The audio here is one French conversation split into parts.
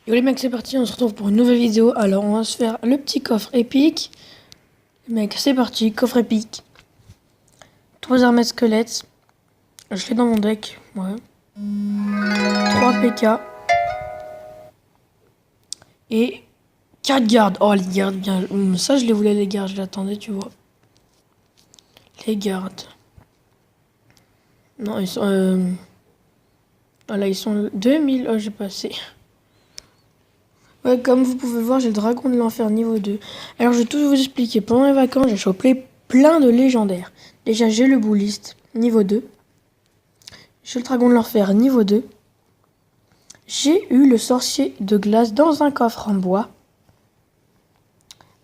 Yo les mecs, c'est parti, on se retrouve pour une nouvelle vidéo. Alors on va se faire le petit coffre épique. Les mecs, c'est parti, coffre épique. 3 armées squelettes. Je l'ai dans mon deck, ouais. 3 PK. Et 4 gardes. Oh les gardes, bien. Ça je les voulais les gardes, je l'attendais, tu vois. Les gardes. Non, ils sont... Voilà, ils sont 2000. Oh, j'ai passé. Ouais, comme vous pouvez voir, j'ai le dragon de l'enfer niveau 2. Alors, je vais tout vous expliquer. Pendant les vacances, j'ai chopé plein de légendaires. Déjà, j'ai le bouliste niveau 2. J'ai le dragon de l'enfer niveau 2. J'ai eu le sorcier de glace dans un coffre en bois.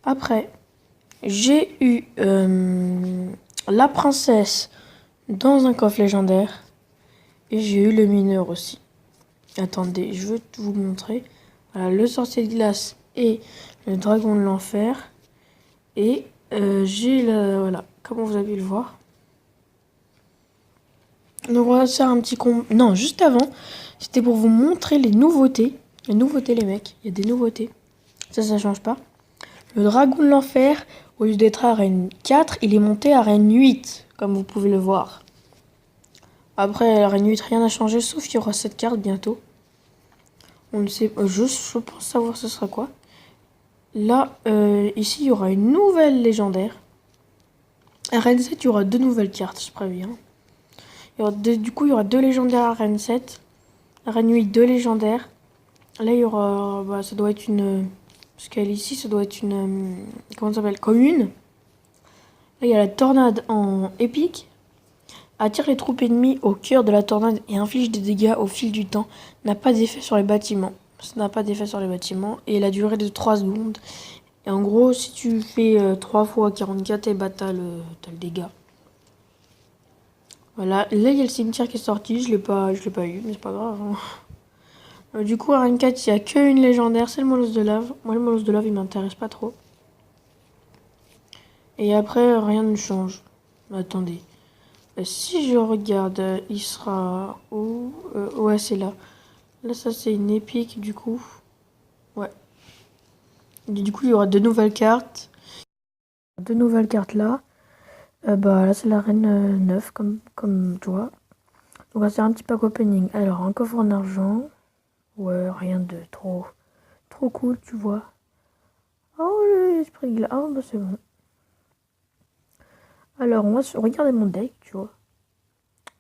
Après, j'ai eu la princesse dans un coffre légendaire. Et j'ai eu le mineur aussi. Attendez, je veux vous montrer. Voilà, le sorcier de glace et le dragon de l'enfer. Et j'ai le... Voilà, comme vous avez pu le voir. Donc on va faire un petit combat. Non, juste avant, c'était pour vous montrer les nouveautés. Les nouveautés les mecs, il y a des nouveautés. Ça change pas. Le dragon de l'enfer, au lieu d'être à arène 4, il est monté à arène 8, comme vous pouvez le voir. Après, l'arène 8, rien n'a changé, sauf qu'il y aura cette carte bientôt. On ne sait pas, je pense savoir ce sera quoi. Là, ici, il y aura une nouvelle légendaire. Arène 7, il y aura 2 nouvelles cartes, je préviens. Du coup, il y aura 2 légendaires à Arène 7. Arène 8, 2 légendaires. Là, il y aura... Bah, ça doit être une... Parce qu'elle ici, ça doit être une... Comment ça s'appelle? Commune. Là, il y a la tornade en épique. Attire les troupes ennemies au cœur de la tornade et inflige des dégâts au fil du temps. N'a pas d'effet sur les bâtiments. Ça n'a pas d'effet sur les bâtiments. Et la durée de 3 secondes. Et en gros, si tu fais 3 fois 44, et bah t'as le dégât. Voilà. Là, il y a le cimetière qui est sorti. Je l'ai pas eu, mais c'est pas grave. Du coup, à Arène 4, il n'y a qu'une légendaire, c'est le molosse de lave. Moi, le molosse de lave, il m'intéresse pas trop. Et après, rien ne change. Attendez. Si je regarde, il sera où? Ouais, c'est là. Là, ça, c'est une épique, du coup. Ouais. Du coup, il y aura 2 nouvelles cartes. 2 nouvelles cartes là. Bah, là, c'est l'arène 9, comme tu vois. Donc, on va faire un petit pack opening. Alors, un coffre en argent. Ouais, rien de trop cool, tu vois. Oh, l'esprit là. Ah, bah, c'est bon. Alors, on va regarder mon deck, tu vois.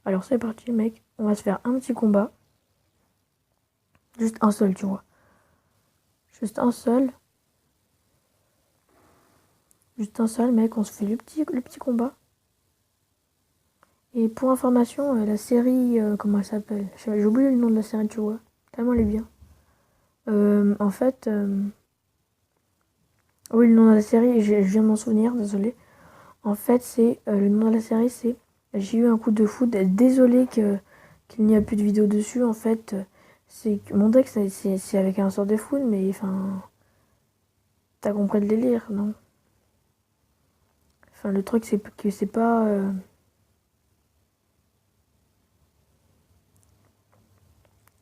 Alors, c'est parti, mec. On va se faire un petit combat. Juste un seul, tu vois. Juste un seul. Juste un seul, mec. On se fait le petit combat. Et pour information, la série, comment elle s'appelle? J'ai oublié le nom de la série, tu vois. Tellement elle est bien. En fait, oui, le nom de la série, je viens de m'en souvenir, désolé. En fait, c'est le nom de la série, c'est J'ai eu un coup de foot. Désolé qu'il n'y a plus de vidéo dessus. En fait, c'est mon deck, c'est avec un sort de foot, mais enfin, t'as compris le délire, non? Enfin, le truc, c'est que c'est pas.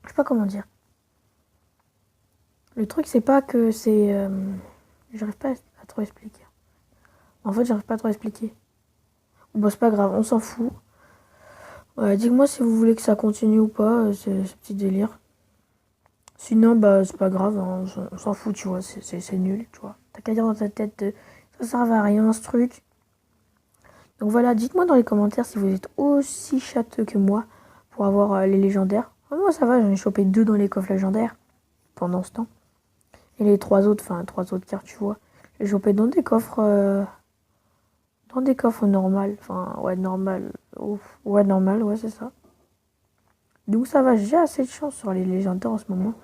Je sais pas comment dire. Le truc, c'est pas que c'est. J'arrive pas à trop expliquer. En fait, j'arrive pas à trop expliquer. Bon, c'est pas grave, on s'en fout. Dites-moi si vous voulez que ça continue ou pas, ce petit délire. Sinon, bah, c'est pas grave, hein, on s'en fout, tu vois, c'est nul, tu vois. T'as qu'à dire dans ta tête, ça sert à rien ce truc. Donc voilà, dites-moi dans les commentaires si vous êtes aussi châteux que moi pour avoir les légendaires. Moi, ça va, j'en ai chopé 2 dans les coffres légendaires pendant ce temps. Et les 3 autres cartes, tu vois. J'ai chopé dans des coffres normales. Enfin, ouais, normal. Ouf. Ouais, normal, ouais, c'est ça. Donc ça va, j'ai assez de chance sur les légendaires en ce moment.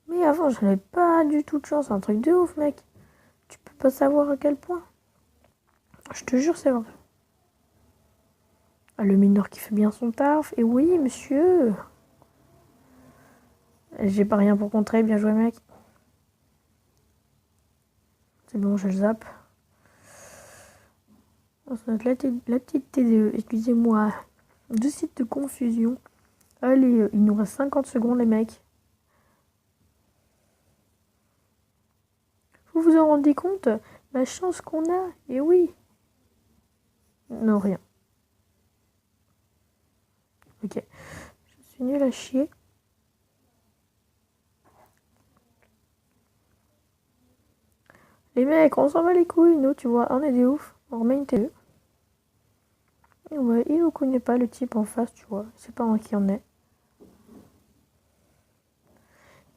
Mais avant, j'en avais pas du tout de chance. Un truc de ouf, mec. Tu peux pas savoir à quel point. Je te jure, c'est vrai. Ah, le mineur qui fait bien son taf. Et oui, monsieur. J'ai pas rien pour contrer. Bien joué, mec. C'est bon, je le zappe. On se note la petite TDE. Excusez-moi. 2 sites de confusion. Allez, il nous reste 50 secondes, les mecs. Vous vous en rendez compte? La chance qu'on a. Et oui. Non, rien. Ok. Je suis nulle à chier. Les mecs, on s'en va les couilles, nous, tu vois. On est des oufs. On remet une télé. Et ouais, il ne connaît pas le type en face, tu vois. C'est pas moi qui en est.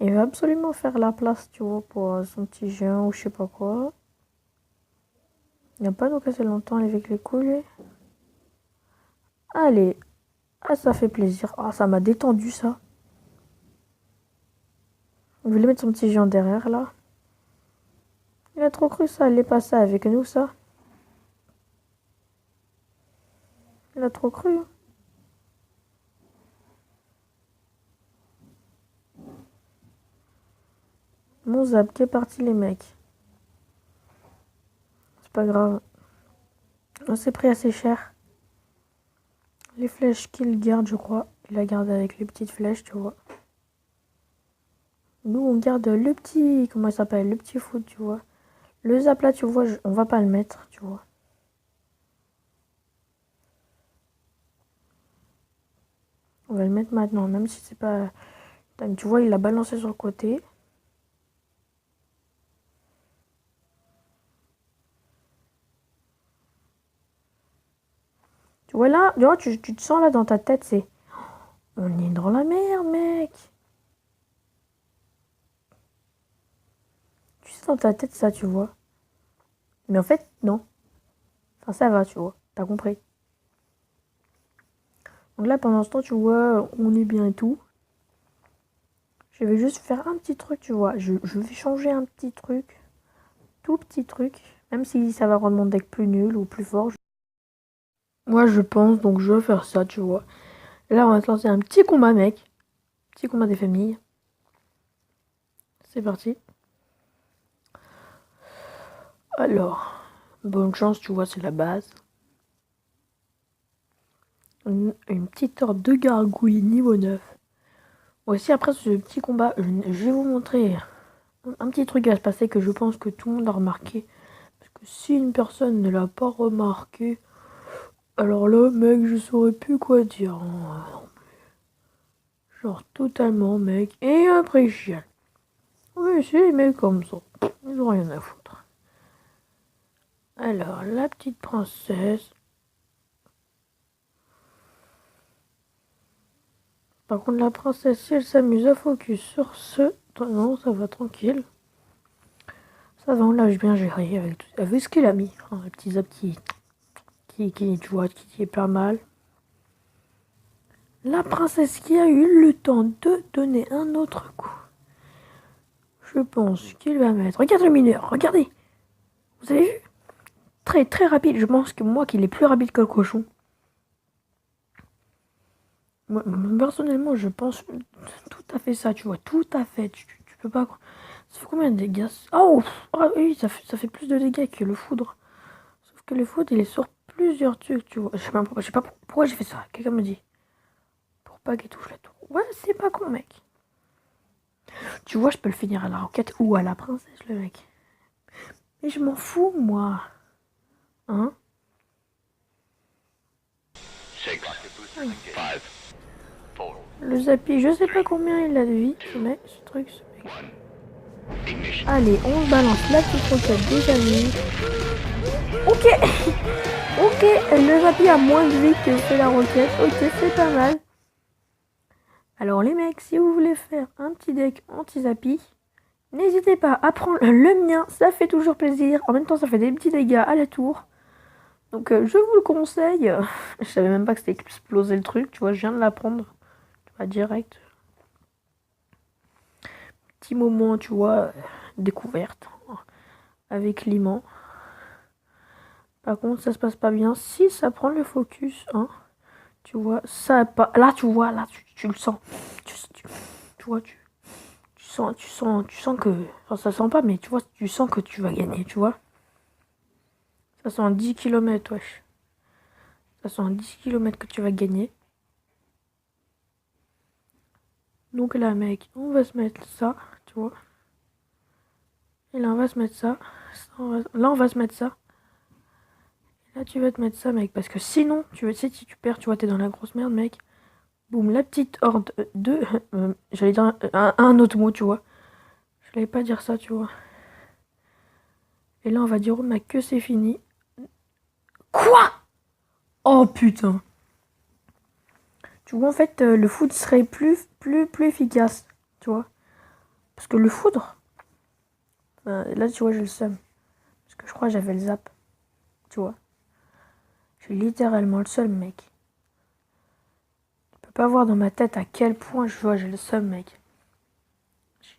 Il va absolument faire la place, tu vois, pour son petit géant ou je sais pas quoi. Il n'a pas nous casser longtemps avec les couilles. Allez. Ah, ça fait plaisir. Ah, ça m'a détendu, ça. Il voulait mettre son petit géant derrière, là. Il a trop cru que ça allait passer avec nous, ça. Il a trop cru. Mon zap, qui est parti, les mecs. C'est pas grave. On s'est pris assez cher. Les flèches qu'il garde, je crois. Il la garde avec les petites flèches, tu vois. Nous, on garde le petit... Comment il s'appelle? Le petit foot, tu vois. Le zap, là, tu vois, on va pas le mettre, tu vois. On va le mettre maintenant, même si c'est pas... Tu vois, il l'a balancé sur le côté. Tu vois là, tu te sens là dans ta tête, c'est... On est dans la mer, mec. Tu sais dans ta tête ça, tu vois. Mais en fait, non. Enfin, ça va, tu vois. T'as compris. Donc là, pendant ce temps, tu vois, on est bien et tout. Je vais juste faire un petit truc, tu vois. Je vais changer un petit truc. Tout petit truc. Même si ça va rendre mon deck plus nul ou plus fort. Moi, je pense, donc je vais faire ça, tu vois. Là, on va se lancer un petit combat, mec. Petit combat des familles. C'est parti. Alors, bonne chance, tu vois, c'est la base. Une petite horde de gargouilles niveau 9. Aussi, après ce petit combat, je vais vous montrer un petit truc qui va se passer que je pense que tout le monde a remarqué. Parce que si une personne ne l'a pas remarqué, alors là, mec, je saurais plus quoi dire. Genre, totalement, mec. Et après, je chiale. Oui, c'est les mecs comme ça. Ils ont rien à foutre. Alors, la petite princesse. Par contre, la princesse, si elle s'amuse à focus sur ce... Non, ça va tranquille. Ça va, on lâche bien géré avec ce qu'il a mis. Hein, le petit zap qui, tu vois, qui est pas mal. La princesse qui a eu le temps de donner un autre coup. Je pense qu'il va mettre... Regarde le mineur, regardez. Vous avez vu? Très très rapide. Je pense que moi qu'il est plus rapide que le cochon. Moi, personnellement, je pense tout à fait ça, tu vois. Tout à fait. Tu peux pas... Ça fait combien de dégâts? Oh, oui, ça fait plus de dégâts que le foudre. Sauf que le foudre, il est sur plusieurs trucs, tu vois. Je sais pas pourquoi j'ai fait ça. Quelqu'un me dit. Pour pas qu'il touche la tour. Ouais, c'est pas con, mec. Tu vois, je peux le finir à la roquette ou à la princesse, le mec. Mais je m'en fous, moi. Hein? 6, 5, 4. Le Zappy, je sais pas combien il a de vie, ce mec, ce truc, ce mec. Allez, on balance la petite roquette des amis. Ok. Ok, le Zappy a moins de vie que fait la roquette. Ok, c'est pas mal. Alors les mecs, si vous voulez faire un petit deck anti-Zappy, n'hésitez pas à prendre le mien, ça fait toujours plaisir. En même temps, ça fait des petits dégâts à la tour. Donc je vous le conseille. Je savais même pas que c'était explosé le truc, tu vois, je viens de l'apprendre. Tu vois, direct. Petit moment, tu vois, découverte. Avec Liman. Par contre, ça se passe pas bien. Si ça prend le focus, hein. Tu vois, ça pas. Là, tu vois, là, tu le sens. Tu vois, tu sens que. Enfin, ça sent pas, mais tu vois, tu sens que tu vas gagner, tu vois. Ça sent 10 km, wesh. Ça sent 10 km que tu vas gagner. Donc là, mec, on va se mettre ça, tu vois. Et là, on va se mettre ça. Là, on va se mettre ça. Et là, tu vas te mettre ça, mec. Parce que sinon, tu sais, si tu perds, tu vois, t'es dans la grosse merde, mec. Boum, la petite horde de... j'allais dire un autre mot, tu vois. Je n'allais pas dire ça, tu vois. Et là, on va dire, oh, mec, que c'est fini. Quoi? Oh, putain. Tu vois, en fait, le foot serait plus efficace, tu vois. Parce que le foudre... là, tu vois, j'ai le seum. Parce que je crois que j'avais le zap. Tu vois. J'ai littéralement le seum, mec. Tu peux pas voir dans ma tête à quel point je vois, j'ai le seum, mec.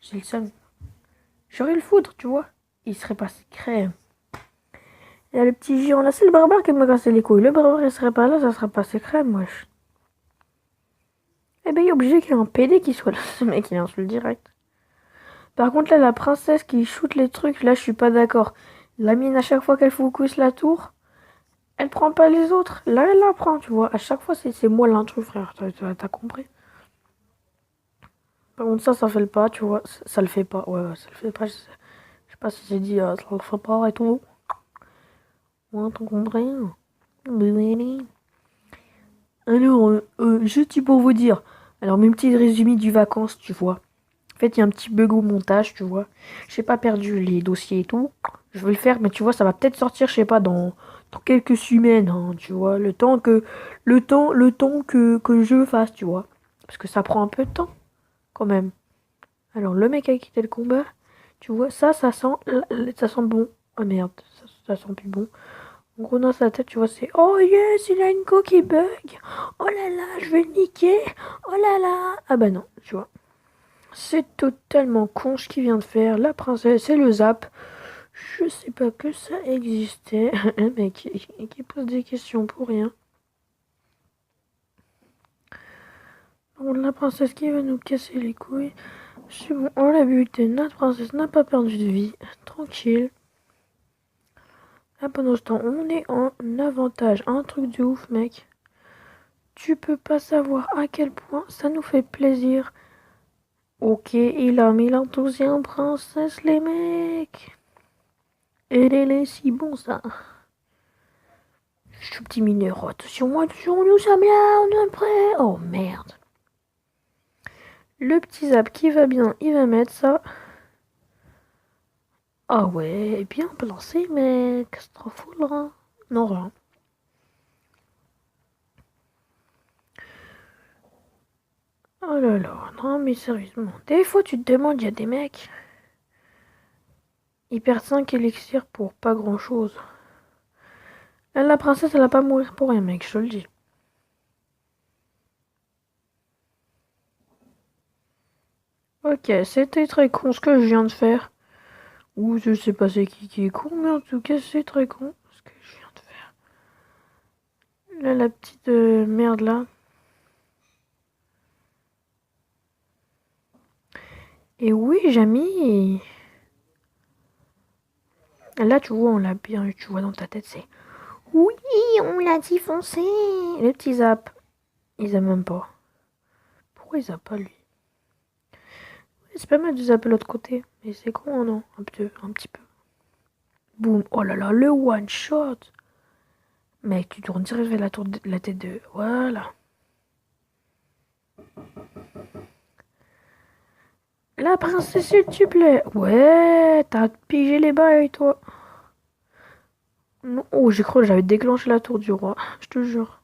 J'ai le seum. J'aurais le foudre, tu vois. Il serait passé crème. Il y a le petit géant là, c'est le barbare qui m'a cassé les couilles. Le barbare, il serait pas là, ça serait passé crème, wesh. Eh ben, il est obligé qu'il y ait un PD qui soit là. Ce mec, il insulte direct. Par contre, là, la princesse qui shoot les trucs, là, je suis pas d'accord. La mine, à chaque fois qu'elle focus la tour, elle prend pas les autres. Là, elle la prend, tu vois. À chaque fois, c'est moi l'intrus, frère. T'as compris? Par contre, ça fait le pas, tu vois. Ça le fait pas. Ouais, ça le fait pas. Je sais pas si j'ai dit ça le fait pas et tout. Ouais, t'as compris? Alors, juste pour vous dire. Alors, mes petits résumés du vacances, tu vois. En fait, il y a un petit bug au montage, tu vois. J'ai pas perdu les dossiers et tout. Je vais le faire, mais tu vois, ça va peut-être sortir, je sais pas, dans quelques semaines, hein, tu vois. Le temps que je fasse, tu vois. Parce que ça prend un peu de temps, quand même. Alors, le mec a quitté le combat. Tu vois, ça sent bon. Oh merde, ça sent plus bon. En gros, dans sa tête, tu vois, c'est oh yes, il a une co qui bug. Oh là là, je vais le niquer. Oh là là. Ah bah non, tu vois. C'est totalement con ce qu'il vient de faire. La princesse et le zap. Je sais pas que ça existait. Un mec qui pose des questions pour rien. Bon, la princesse qui va nous casser les couilles. C'est bon, on l'a buté. Notre princesse n'a pas perdu de vie. Tranquille. Là, pendant ce temps, on est en avantage. Un truc de ouf, mec. Tu peux pas savoir à quel point ça nous fait plaisir. Ok, il a mis l'enthousiasme princesse, les mecs. Et elle est si bon, ça. Ce petit mineur, attention, nous sommes là, on est prêts. Oh merde. Le petit zap qui va bien, il va mettre ça. Ah ouais, bien placé, mec. C'est trop fou, là. Non, rien. Oh là là, non mais sérieusement. Des fois tu te demandes, il y a des mecs. Ils perdent 5 élixirs pour pas grand chose. Là, la princesse, elle va pas mourir pour rien, mec, je te le dis. Ok, c'était très con ce que je viens de faire. Ou je sais pas c'est qui est con, mais en tout cas c'est très con ce que je viens de faire. Là, la petite merde là. Et oui, Jamy. Là, tu vois, on l'a bien eu, tu vois dans ta tête, c'est oui, on l'a dit foncer. Le petit zap, ils aiment même pas. Pourquoi ils zappent pas lui? C'est pas mal de zapper l'autre côté, mais c'est con, non? Un petit peu. Boum, oh là là, le one shot. Mec, tu tournes direct vers la tête de. Voilà. La princesse, s'il te plaît. Ouais, t'as pigé les bails, toi. Non. Oh, j'ai cru que j'avais déclenché la tour du roi. Je te jure.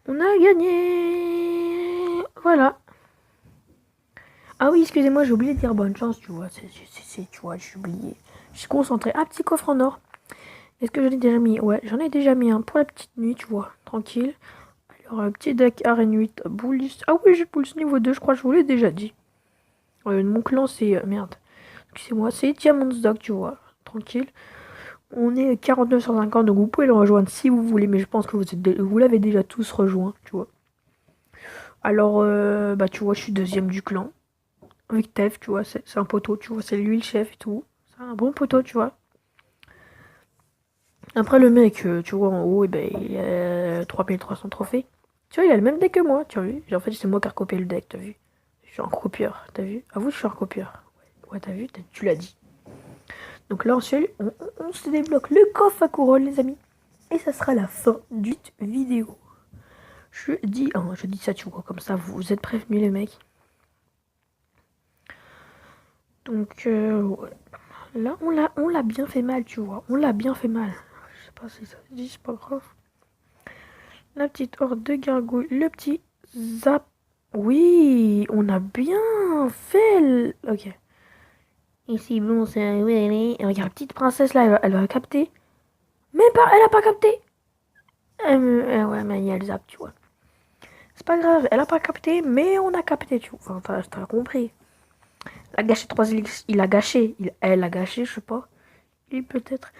On a gagné. Voilà. Ah oui, excusez-moi, j'ai oublié de dire bonne chance, tu vois. Tu vois, j'ai oublié. Je suis concentré. Ah, petit coffre en or. Est-ce que j'en ai déjà mis? Ouais, j'en ai déjà mis un pour la petite nuit, tu vois. Tranquille. Alors, un petit deck arène 8. Bulls. Ah oui, j'ai Bulls niveau 2, je crois que je vous l'ai déjà dit. Mon clan, c'est... merde. Excusez-moi, c'est Diamond's Dog, tu vois. Tranquille. On est 49 sur 50, donc vous pouvez le rejoindre si vous voulez, mais je pense que vous l'avez déjà tous rejoint, tu vois. Alors, bah tu vois, je suis deuxième du clan. Avec Tef, tu vois, c'est un poteau, tu vois, c'est lui le chef et tout. C'est un bon poteau, tu vois. Après, le mec, tu vois, en haut, et ben, il a 3300 trophées. Tu vois, il a le même deck que moi, tu as vu. En fait, c'est moi qui ai recopié le deck, t'as vu. suis un copieur, t'as vu? Avoue, je suis un copieur. Ouais, t'as vu? Tu l'as dit. Donc là, ensuite, on se débloque le coffre à couronne, les amis. Et ça sera la fin d'une vidéo. Je dis ça, tu vois, comme ça, vous êtes prévenus, les mecs. Donc, ouais. Là, on l'a bien fait mal, tu vois. On l'a bien fait mal. Je sais pas si ça se dit, c'est pas grave. La petite horde de gargouilles, le petit zap. Oui, on a bien fait. Ok. Ici, bon, c'est... Et regarde, la petite princesse, là, elle va capter. Même pas, elle a pas capté. Ouais, mais il y a le zap, tu vois. C'est pas grave, elle a pas capté, mais on a capté, tu vois. Enfin, t'as compris. Il a gâché 3 élixirs. Il a gâché. Elle a gâché, je sais pas. Il peut-être.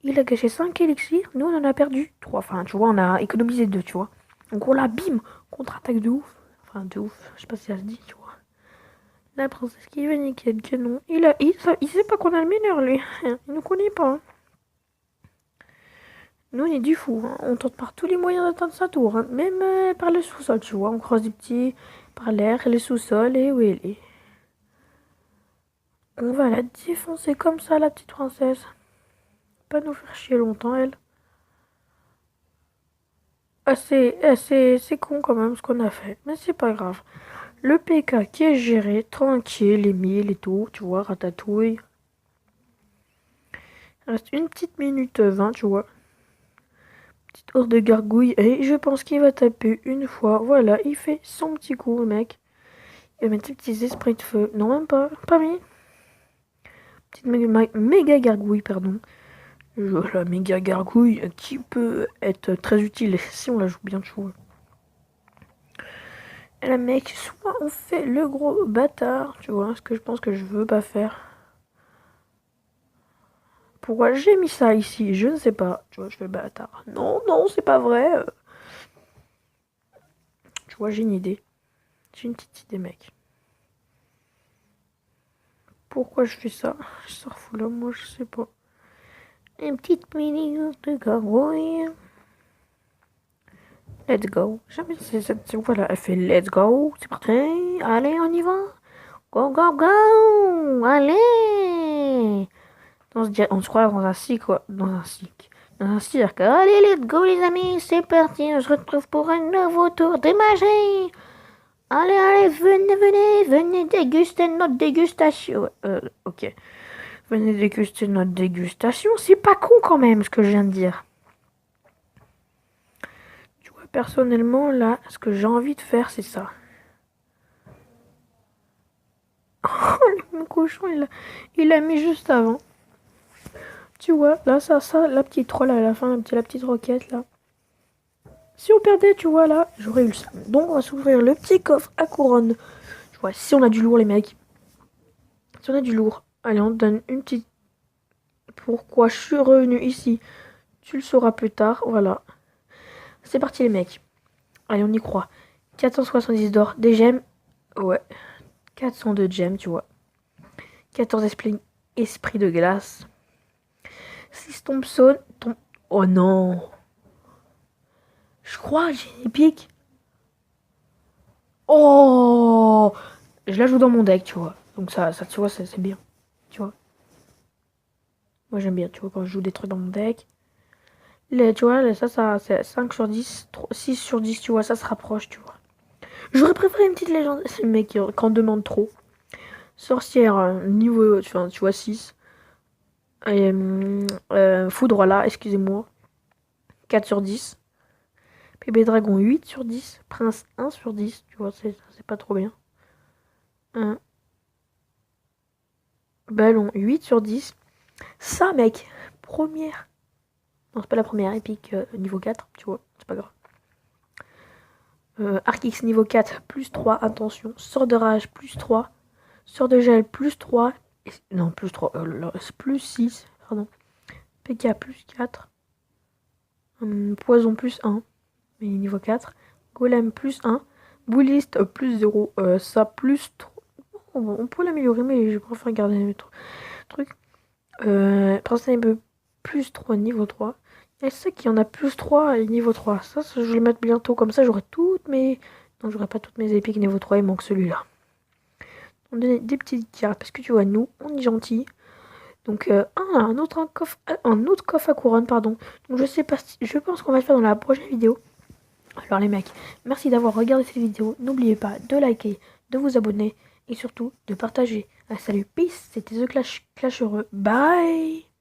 Il a gâché 5 élixirs. Nous, on en a perdu 3. Enfin, tu vois, on a économisé 2, tu vois. Donc, on l'a bim. Contre-attaque de ouf. Enfin, de ouf. Je sais pas si ça se dit, tu vois. La princesse qui veut niquer le canon. Il sait pas qu'on a le mineur, lui. Il nous connaît pas. Hein. Nous, on est du fou. Hein. On tente par tous les moyens d'atteindre sa tour. Hein. Même par le sous-sol, tu vois. On croise des petits par l'air, le sous-sol et où elle est. On va la défoncer comme ça, la petite princesse. Pas nous faire chier longtemps, elle. C'est con quand même ce qu'on a fait. Mais c'est pas grave. Le PK qui est géré, tranquille, les milles et tout, tu vois, ratatouille. Il reste une petite minute 20, tu vois. Petite horde de gargouille. Et je pense qu'il va taper une fois. Voilà, il fait son petit coup, le mec. Il va mettre ses petits esprits de feu. Non, même pas. Pas mis. Petite méga gargouille, pardon. La méga gargouille qui peut être très utile si on la joue bien, tu vois. Et la mec, soit on fait le gros bâtard, tu vois, ce que je pense que je veux pas faire. Pourquoi j'ai mis ça ici? Je ne sais pas. Tu vois, je fais le bâtard. Non, non, c'est pas vrai. Tu vois, j'ai une idée. J'ai une petite idée, mec. Pourquoi je fais ça? Je sors fou là, moi, je sais pas. Une petite minute de gargouille. Let's go. Jamais voilà, elle fait let's go. C'est parti. Allez, on y va. Go, go, go. Allez. On se croit dans un cirque, quoi. Dans un cirque. Dans un cirque. Allez, let's go, les amis. C'est parti. On se retrouve pour un nouveau tour de magie. Allez, allez, venez déguster notre dégustation. Ok. Venez déguster notre dégustation. C'est pas con quand même ce que je viens de dire. Tu vois, personnellement, là, ce que j'ai envie de faire, c'est ça. Oh, le cochon, il l'a mis juste avant. Tu vois, là, ça, la petite troll à la fin, la petite roquette, là. Si on perdait, tu vois, là, j'aurais eu le seum. Donc, on va s'ouvrir le petit coffre à couronne. Tu vois, si on a du lourd, les mecs. Si on a du lourd. Allez, on te donne une petite... Pourquoi je suis revenu ici? Tu le sauras plus tard, voilà. C'est parti, les mecs. Allez, on y croit. 470 d'or, des gemmes. Ouais. 402 gemmes, tu vois. 14 esprits de glace. 6 Thompson. Oh non. Je crois que j'ai une épique. Oh. Je la joue dans mon deck, tu vois. Donc ça tu vois, c'est bien. Tu vois. Moi, j'aime bien, tu vois, quand je joue des trucs dans mon deck. Tu vois, ça c'est 5 sur 10, 6 sur 10, tu vois, ça se rapproche, tu vois. J'aurais préféré une petite légende. C'est le mec qui en demande trop. Sorcière, niveau, tu vois, 6. Et, foudre là, excusez-moi. 4 sur 10. Bébé dragon 8 sur 10. Prince 1 sur 10. Tu vois, c'est pas trop bien. Ballon 8 sur 10. Ça, mec, première. Non, c'est pas la première épique niveau 4, tu vois, c'est pas grave. Arc niveau 4, plus 3, attention. Sort de rage, plus 3. Sort de gel, plus 3. Non, plus 3, plus 6, pardon. PK, plus 4. Poison, plus 1. Mais niveau 4. Golem, plus 1. Bouliste, plus 0. Ça, plus 3. On peut l'améliorer, mais je préfère garder mes trucs. Prince plus 3, niveau 3. Et c'est qu'il y en a plus 3 et niveau 3. Ça, je vais le mettre bientôt. Comme ça, j'aurai toutes mes... Non, j'aurai pas toutes mes épiques niveau 3. Il manque celui-là. On donne des petites cartes parce que tu vois, nous, on est gentils. Donc, un autre coffre à couronne, pardon. Donc, je pense qu'on va le faire dans la prochaine vidéo. Alors, les mecs, merci d'avoir regardé cette vidéo. N'oubliez pas de liker, de vous abonner et surtout de partager. Salut, peace, c'était The Clash Heureux. Bye!